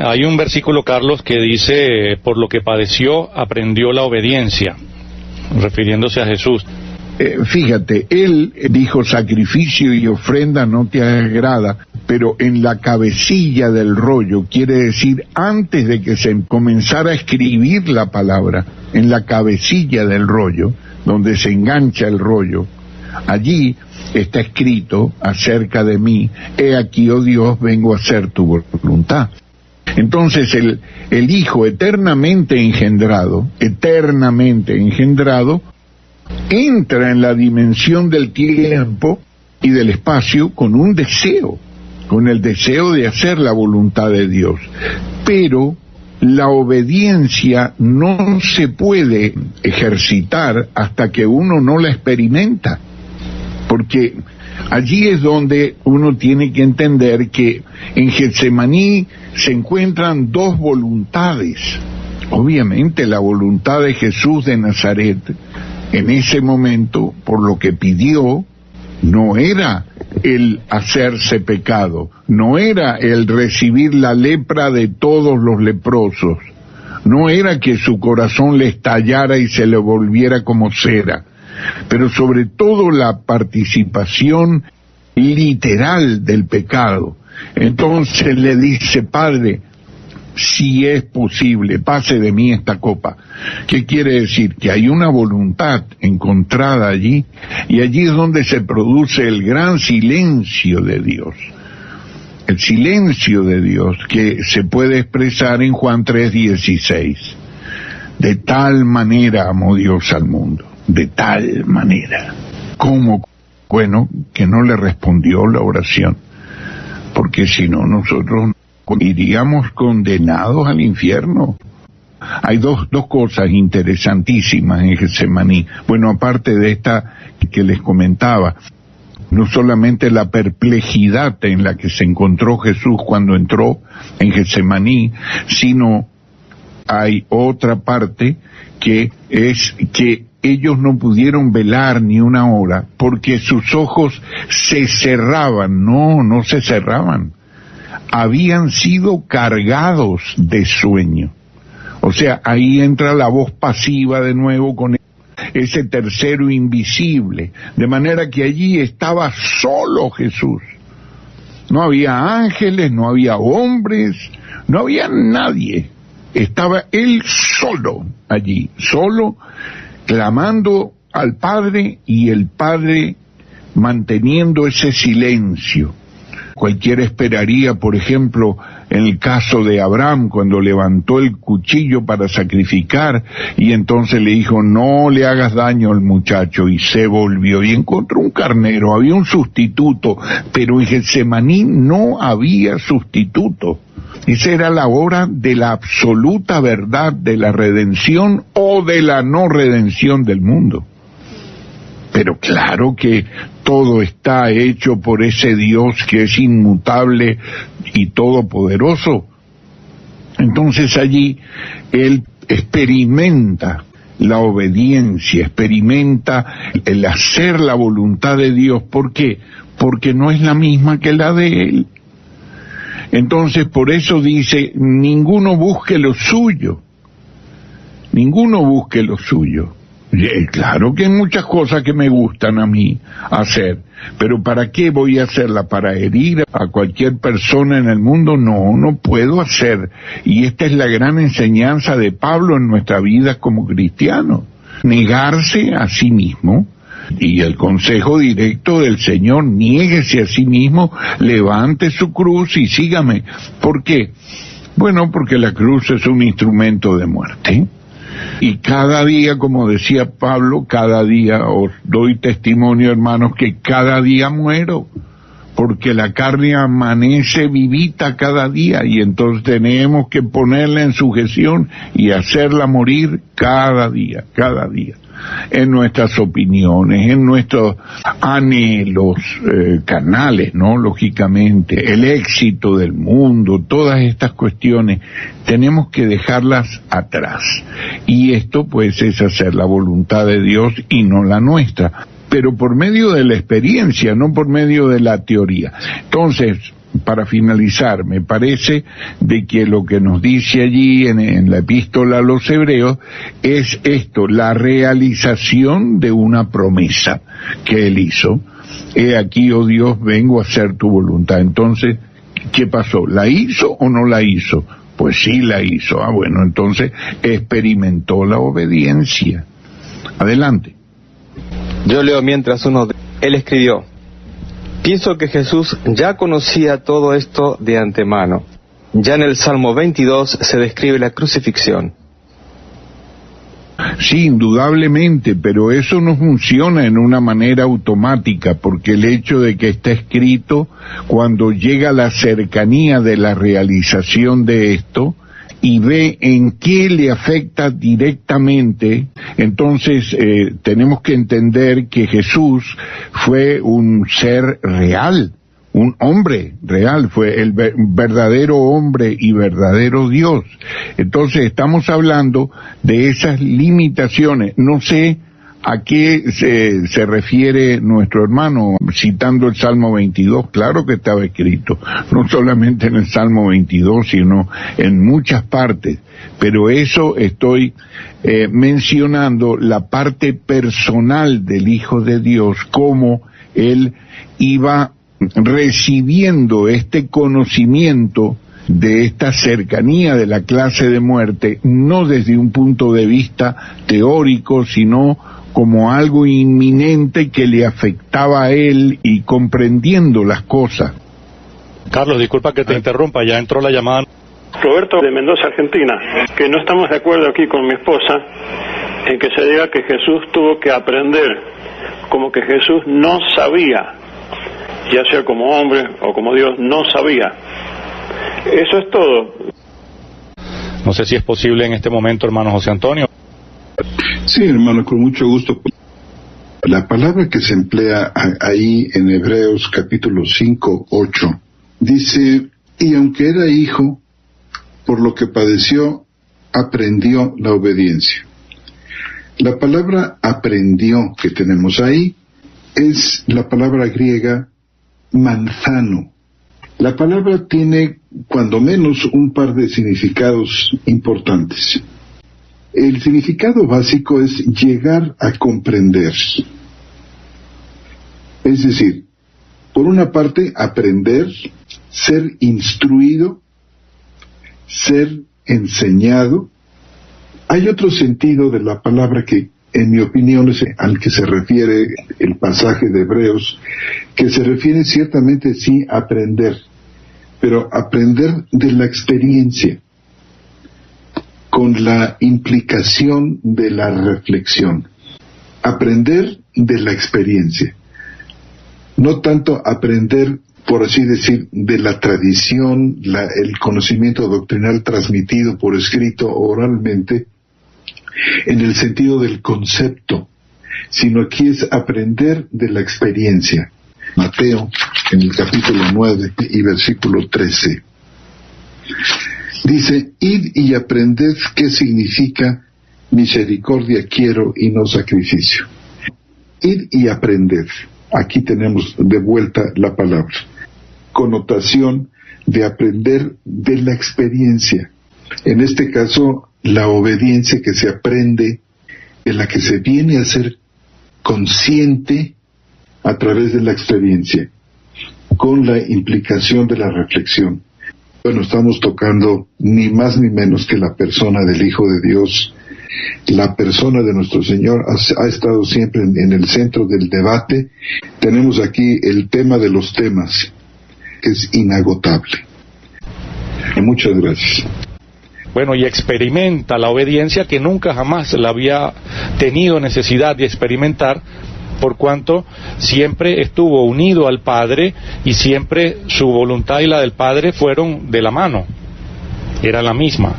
Hay un versículo, Carlos, que dice, por lo que padeció, aprendió la obediencia, refiriéndose a Jesús. Fíjate, él dijo, sacrificio y ofrenda no te agrada, pero en la cabecilla del rollo, quiere decir, antes de que se comenzara a escribir la palabra, en la cabecilla del rollo, donde se engancha el rollo, allí está escrito acerca de mí, he aquí, oh Dios, vengo a hacer tu voluntad. Entonces el Hijo eternamente engendrado, entra en la dimensión del tiempo y del espacio con un deseo, con el deseo de hacer la voluntad de Dios. Pero la obediencia no se puede ejercitar hasta que uno no la experimenta, porque allí es donde uno tiene que entender que en Getsemaní se encuentran dos voluntades. Obviamente la voluntad de Jesús de Nazaret en ese momento, por lo que pidió, no era el hacerse pecado, no era el recibir la lepra de todos los leprosos, no era que su corazón le estallara y se le volviera como cera, pero sobre todo la participación literal del pecado. Entonces le dice, Padre, si es posible, pase de mí esta copa. ¿Qué quiere decir? Que hay una voluntad encontrada allí, y allí es donde se produce el gran silencio de Dios. El silencio de Dios que se puede expresar en Juan 3:16. De tal manera amó Dios al mundo, de tal manera. ¿Cómo? Bueno, que no le respondió la oración, porque si no nosotros iríamos condenados al infierno. Hay dos cosas interesantísimas en Getsemaní. Bueno, aparte de esta que les comentaba, no solamente la perplejidad en la que se encontró Jesús cuando entró en Getsemaní, sino hay otra parte que es que ellos no pudieron velar ni una hora porque sus ojos se cerraban. No se cerraban. Habían sido cargados de sueño. O sea, ahí entra la voz pasiva de nuevo con ese tercero invisible, de manera que allí estaba solo Jesús. No había ángeles, no había hombres, no había nadie. Estaba él solo allí, solo, clamando al Padre y el Padre manteniendo ese silencio. Cualquiera esperaría, por ejemplo, en el caso de Abraham, cuando levantó el cuchillo para sacrificar, y entonces le dijo, no le hagas daño al muchacho, y se volvió y encontró un carnero, había un sustituto, pero en Getsemaní no había sustituto. Esa era la hora de la absoluta verdad de la redención o de la no redención del mundo. Pero claro que todo está hecho por ese Dios que es inmutable y todopoderoso. Entonces allí él experimenta la obediencia, experimenta el hacer la voluntad de Dios. ¿Por qué? Porque no es la misma que la de él. Entonces por eso dice, ninguno busque lo suyo, ninguno busque lo suyo. Claro que hay muchas cosas que me gustan a mí hacer, pero ¿para qué voy a hacerla? ¿Para herir a cualquier persona en el mundo? No puedo hacer. Y esta es la gran enseñanza de Pablo en nuestra vida como cristianos. Negarse a sí mismo, y el consejo directo del Señor, niéguese a sí mismo, levante su cruz y sígame. ¿Por qué? Bueno, porque la cruz es un instrumento de muerte. Y cada día, como decía Pablo, cada día os doy testimonio, hermanos, que cada día muero, porque la carne amanece vivita cada día, y entonces tenemos que ponerla en sujeción y hacerla morir cada día, en nuestras opiniones, en nuestros anhelos carnales, ¿no? Lógicamente, el éxito del mundo, todas estas cuestiones, tenemos que dejarlas atrás. Y esto, pues, es hacer la voluntad de Dios y no la nuestra, pero por medio de la experiencia, no por medio de la teoría. Entonces, para finalizar, me parece de que lo que nos dice allí en la epístola a los Hebreos es esto, la realización de una promesa que él hizo. He aquí, oh Dios, vengo a hacer tu voluntad. Entonces, ¿qué pasó? ¿La hizo o no la hizo? Pues sí la hizo. Ah, bueno, entonces experimentó la obediencia. Adelante. Yo leo mientras él escribió: pienso que Jesús ya conocía todo esto de antemano. Ya en el Salmo 22 se describe la crucifixión. Sí, indudablemente, pero eso no funciona en una manera automática, porque el hecho de que está escrito, cuando llega la cercanía de la realización de esto, y ve en qué le afecta directamente, entonces tenemos que entender que Jesús fue un ser real, un hombre real, fue el verdadero hombre y verdadero Dios. Entonces estamos hablando de esas limitaciones. No sé a qué se refiere nuestro hermano citando el Salmo 22, claro que estaba escrito, no solamente en el Salmo 22, sino en muchas partes, pero eso estoy mencionando la parte personal del Hijo de Dios, cómo él iba recibiendo este conocimiento de esta cercanía de la clase de muerte, no desde un punto de vista teórico, sino como algo inminente que le afectaba a él y comprendiendo las cosas. Carlos, disculpa que te interrumpa, ya entró la llamada. Roberto de Mendoza, Argentina, que no estamos de acuerdo aquí con mi esposa en que se diga que Jesús tuvo que aprender, como que Jesús no sabía, ya sea como hombre o como Dios, no sabía. Eso es todo. No sé si es posible en este momento, hermano José Antonio. Sí, hermano, con mucho gusto. La palabra que se emplea ahí en Hebreos capítulo 5, 8, dice: y aunque era hijo, por lo que padeció, aprendió la obediencia. La palabra aprendió que tenemos ahí es la palabra griega manzano. La palabra tiene cuando menos un par de significados importantes. El significado básico es llegar a comprender. Es decir, por una parte, aprender, ser instruido, ser enseñado. Hay otro sentido de la palabra que, en mi opinión, es al que se refiere el pasaje de Hebreos, que se refiere ciertamente sí a aprender, pero aprender de la experiencia, con la implicación de la reflexión. Aprender de la experiencia. No tanto aprender, por así decir, de la tradición, el conocimiento doctrinal transmitido por escrito o oralmente, en el sentido del concepto, sino aquí es aprender de la experiencia. Mateo, en el capítulo 9 y versículo 13. Dice: id y aprended qué significa misericordia quiero y no sacrificio. Id y aprended. Aquí tenemos de vuelta la palabra. Connotación de aprender de la experiencia. En este caso, la obediencia que se aprende, de la que se viene a ser consciente a través de la experiencia, con la implicación de la reflexión. Bueno, estamos tocando ni más ni menos que la persona del Hijo de Dios. La persona de nuestro Señor ha estado siempre en el centro del debate. Tenemos aquí el tema de los temas, que es inagotable. Y muchas gracias. Bueno, y experimenta la obediencia que nunca jamás la había tenido necesidad de experimentar, por cuanto siempre estuvo unido al Padre y siempre su voluntad y la del Padre fueron de la mano, era la misma.